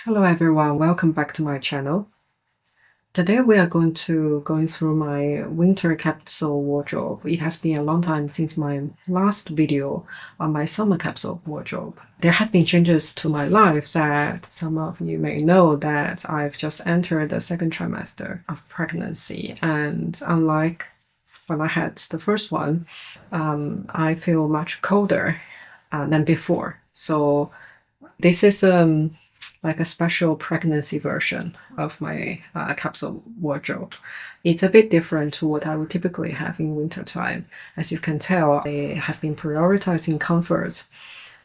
Hello everyone, welcome back to my channel. Today we are going through my winter capsule wardrobe. It has been a long time since my last video on my summer capsule wardrobe. There have been changes to my life that some of you may know that I've just entered the second trimester of pregnancy, and unlike when I had the first one, I feel much colder than before. So this is like a special pregnancy version of my capsule wardrobe. It's a bit different to what I would typically have in wintertime. As you can tell, I have been prioritizing comfort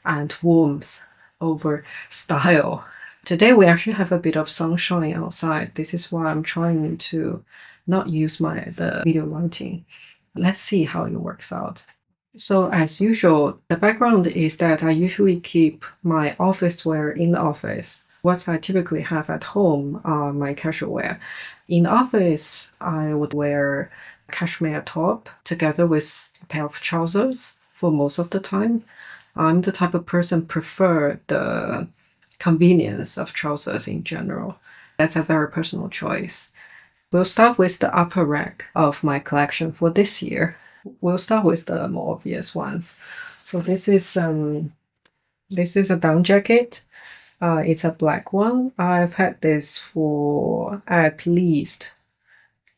and warmth over style. Today we actually have a bit of sunshine outside. This is why I'm trying to not use the video lighting. Let's see how it works out. So as usual, the background is that I usually keep my office wear in the office. What I typically have at home are my casual wear. In the office, I would wear a cashmere top together with a pair of trousers for most of the time. I'm the type of person prefer the convenience of trousers in general. That's a very personal choice. We'll start with the upper rack of my collection for this year. We'll start with the more obvious ones. So this is a down jacket. It's a black one. I've had this for at least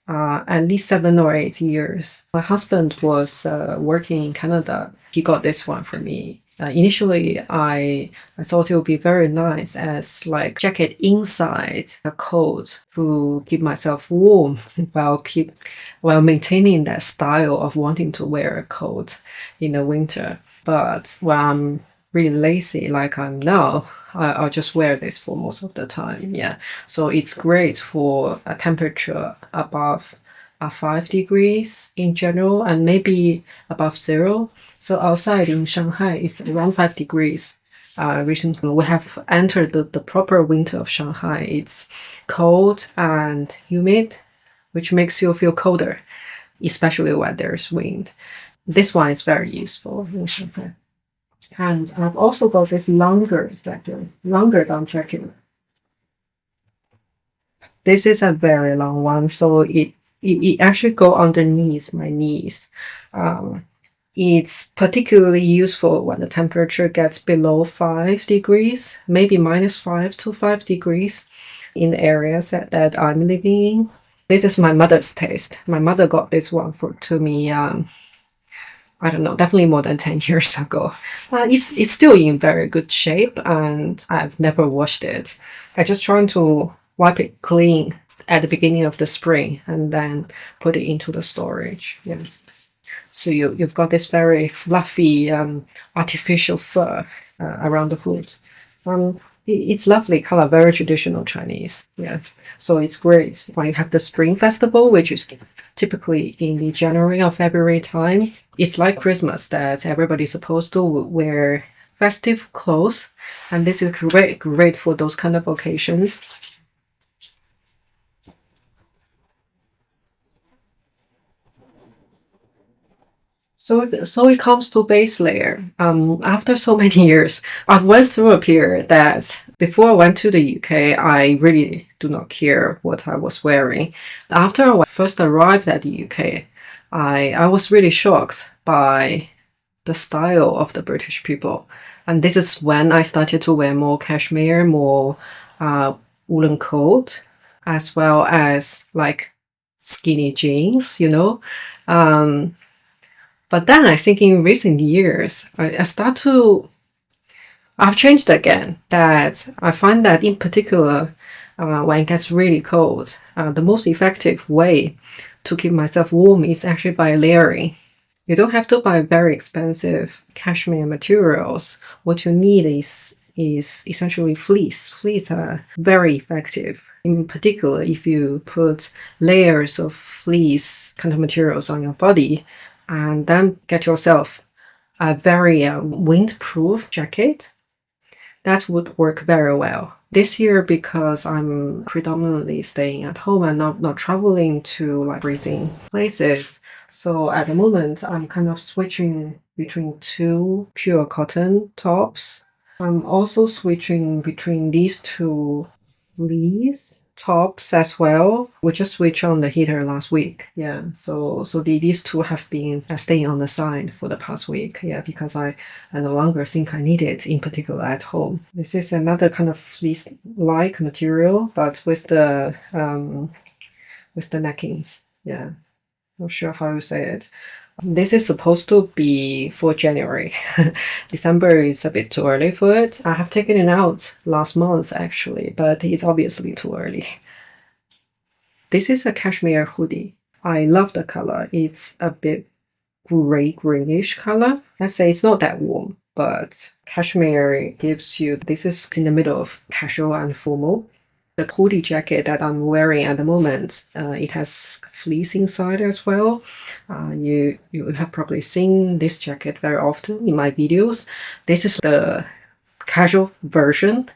7 or 8 years. My husband was working in Canada. He got this one for me. Initially, I thought it would be very nice as like jacket inside a coat to keep myself warm while maintaining that style of wanting to wear a coat in the winter. But when I'm really lazy like I'm now, I'll just wear this for most of the time. Yeah, so it's great for a temperature above 5 degrees in general, and maybe above 0. So outside in Shanghai, it's around 5 degrees. Recently, we have entered the proper winter of Shanghai. It's cold and humid, which makes you feel colder, especially when there's wind. This one is very useful in Shanghai. And I've also got this longer down jacket. This is a very long one, so it actually go underneath my knees. It's particularly useful when the temperature gets below 5 degrees, maybe -5 to 5 degrees in the areas that I'm living in. This is my mother's taste. My mother got this one to me, I don't know, definitely more than 10 years ago. It's still in very good shape, and I've never washed it. I just trying to wipe it clean at the beginning of the spring and then put it into the storage. Yes. So you've got this very fluffy artificial fur around the hood. It's lovely color, very traditional Chinese. Yeah, so it's great when you have the Spring Festival, which is typically in the January or February time. It's like Christmas that everybody's supposed to wear festive clothes, and this is great for those kind of occasions. So it comes to base layer. After so many years, I've went through a period that before I went to the UK, I really do not care what I was wearing. After I first arrived at the UK, I was really shocked by the style of the British people. And this is when I started to wear more cashmere, more woolen coat, as well as like skinny jeans, you know. But then I think in recent years, I've changed again. That I find that in particular, when it gets really cold, the most effective way to keep myself warm is actually by layering. You don't have to buy very expensive cashmere materials. What you need is essentially fleece. Fleece are very effective. In particular, if you put layers of fleece kind of materials on your body, and then get yourself a very windproof jacket, that would work very well. This year, because I'm predominantly staying at home and not traveling to like freezing places, so at the moment I'm kind of switching between 2 pure cotton tops. I'm also switching between these 2 fleece tops as well. We just switched on the heater last week. Yeah, so these two have been staying on the side for the past week. Yeah, because I no longer think I need it, in particular at home. This is another kind of fleece-like material, but with the neckings. Yeah, not sure how you say it. This is supposed to be for January. December is a bit too early for it. I have taken it out last month actually, but it's obviously too early. This is a cashmere hoodie. I love the color. It's a bit greenish color. Let's say it's not that warm, but cashmere gives you, this is in the middle of casual and formal. The hoodie jacket that I'm wearing at the moment, it has fleece inside as well. You have probably seen this jacket very often in my videos. This is the casual version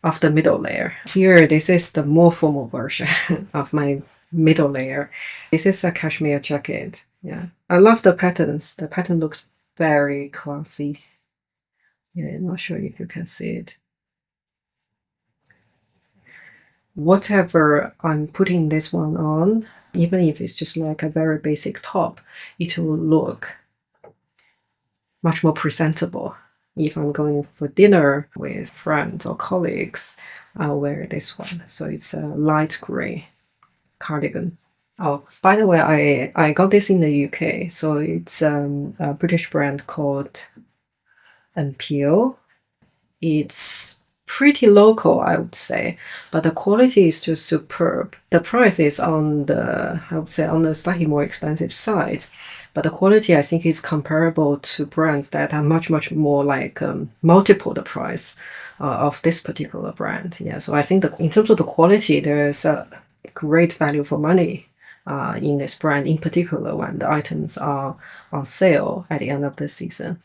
of the middle layer. Here, this is the more formal version of my middle layer. This is a cashmere jacket. Yeah, I love the patterns. The pattern looks very classy. Yeah, not sure if you can see it. Whatever I'm putting this one on, even if it's just like a very basic top, it will look much more presentable. If I'm going for dinner with friends or colleagues, I'll wear this one. So it's a light gray cardigan. Oh, by the way, I got this in the UK. So it's a British brand called NPO. It's pretty local, I would say, but the quality is just superb. The price is on the, I would say, on the slightly more expensive side, but the quality I think is comparable to brands that are much more like multiple the price of this particular brand. Yeah, so I think in terms of the quality, there's a great value for money in this brand, in particular when the items are on sale at the end of the season.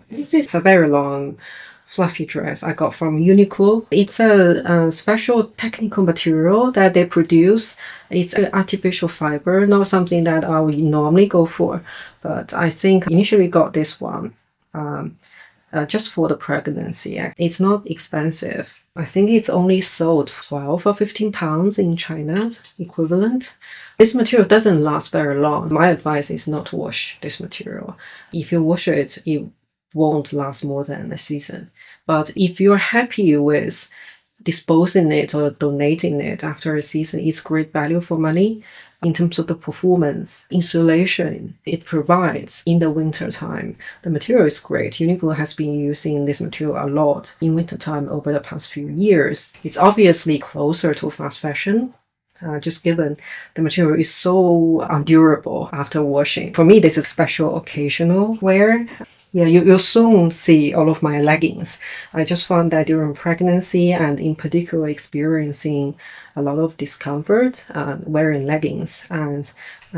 This is a very long fluffy dress I got from Uniqlo. It's a special technical material that they produce. It's an artificial fiber, not something that I would normally go for, but I think I initially got this one just for the pregnancy. It's not expensive. I think it's only sold 12 or 15 pounds in China equivalent. This material doesn't last very long. My advice is not to wash this material. If you wash it, it won't last more than a season. But if you're happy with disposing it or donating it after a season, it's great value for money in terms of the performance, insulation it provides in the winter time. The material is great. Uniqlo has been using this material a lot in winter time over the past few years. It's obviously closer to fast fashion, just given the material is so undurable after washing. For me, this is special occasional wear. Yeah, you'll soon see all of my leggings. I just found that during pregnancy and in particular experiencing a lot of discomfort wearing leggings and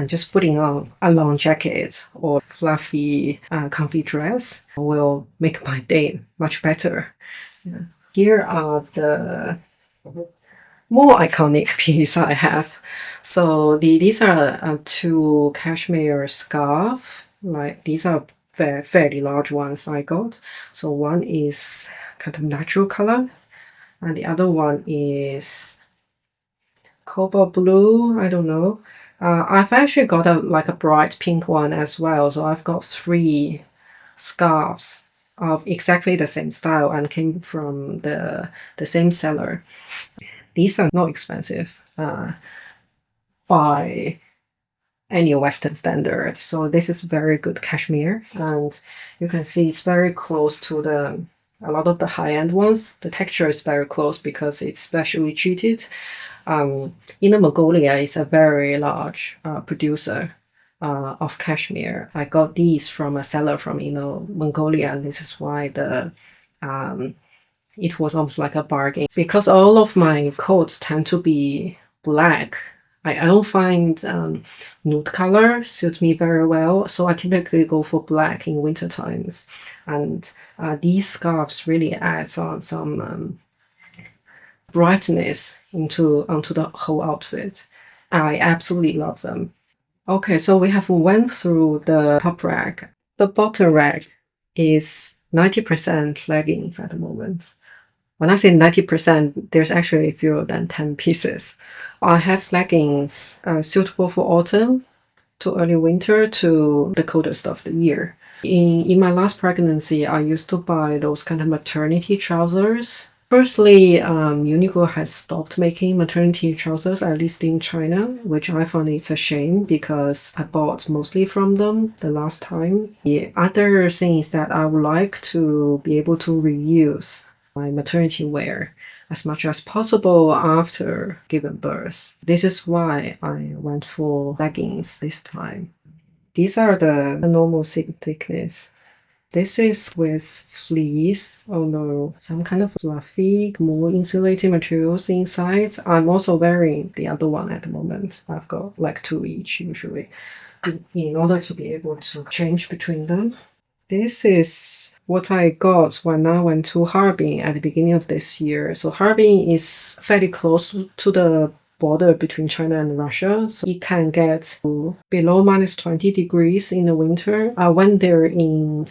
just putting on a long jacket or fluffy, comfy dress will make my day much better. Yeah. Here are the more iconic piece I have. So these are two cashmere scarf. Like these are fairly large ones I got. So one is kind of natural color, and the other one is cobalt blue. I don't know. I've actually got like a bright pink one as well. So I've got 3 scarves of exactly the same style and came from the same seller. These are not expensive by any Western standard. So this is very good cashmere, and you can see it's very close to a lot of the high-end ones. The texture is very close because it's specially treated. Inner Mongolia is a very large producer of cashmere. I got these from a seller from Inner Mongolia, and this is why it was almost like a bargain. Because all of my coats tend to be black, I don't find nude color suits me very well, so I typically go for black in winter times. And these scarves really adds on some brightness onto the whole outfit. I absolutely love them. Okay, so we have went through the top rack. The bottom rack is 90% leggings at the moment. When I say 90%, there's actually fewer than 10 pieces. I have leggings suitable for autumn to early winter to the coldest of the year. In my last pregnancy, I used to buy those kind of maternity trousers. Firstly, Uniqlo has stopped making maternity trousers, at least in China, which I found it's a shame because I bought mostly from them the last time. The other thing is that I would like to be able to reuse my maternity wear as much as possible after giving birth. This is why I went for leggings this time. These are the normal thickness. This is with fleece, although some kind of fluffy, more insulating materials inside. I'm also wearing the other one at the moment. I've got like 2 each usually, in order to be able to change between them. This is what I got when I went to Harbin at the beginning of this year. So Harbin is fairly close to the border between China and Russia, so it can get to below -20 degrees in the winter. I went there in,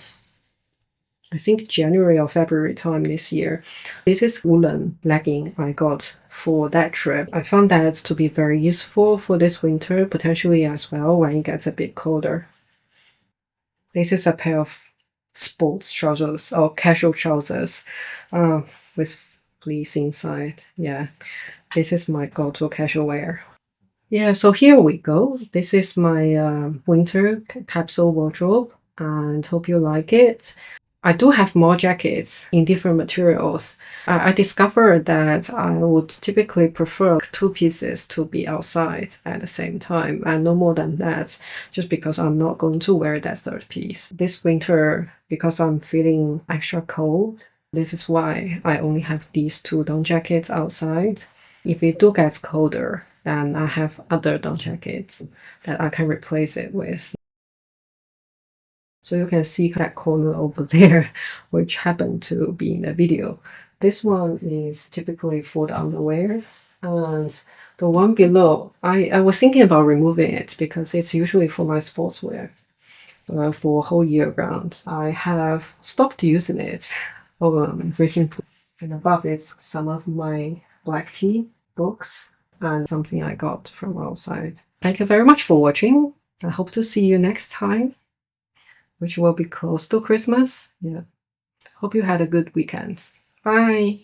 I think, January or February time this year. This is woolen legging I got for that trip. I found that to be very useful for this winter, potentially as well when it gets a bit colder. This is a pair of sports trousers or casual trousers with fleece inside. Yeah, this is my go-to casual wear. Yeah, so here we go. This is my winter capsule wardrobe, and hope you like it. I do have more jackets in different materials. I discovered that I would typically prefer 2 pieces to be outside at the same time, and no more than that, just because I'm not going to wear that 3rd piece. This winter, because I'm feeling extra cold, this is why I only have these 2 down jackets outside. If it do get colder, then I have other down jackets that I can replace it with. So you can see that corner over there, which happened to be in the video. This one is typically for the underwear. And the one below, I was thinking about removing it because it's usually for my sportswear for a whole year round. I have stopped using it recently. And above it's some of my black tea books and something I got from outside. Thank you very much for watching. I hope to see you next time, which will be close to Christmas. Yeah. Hope you had a good weekend. Bye.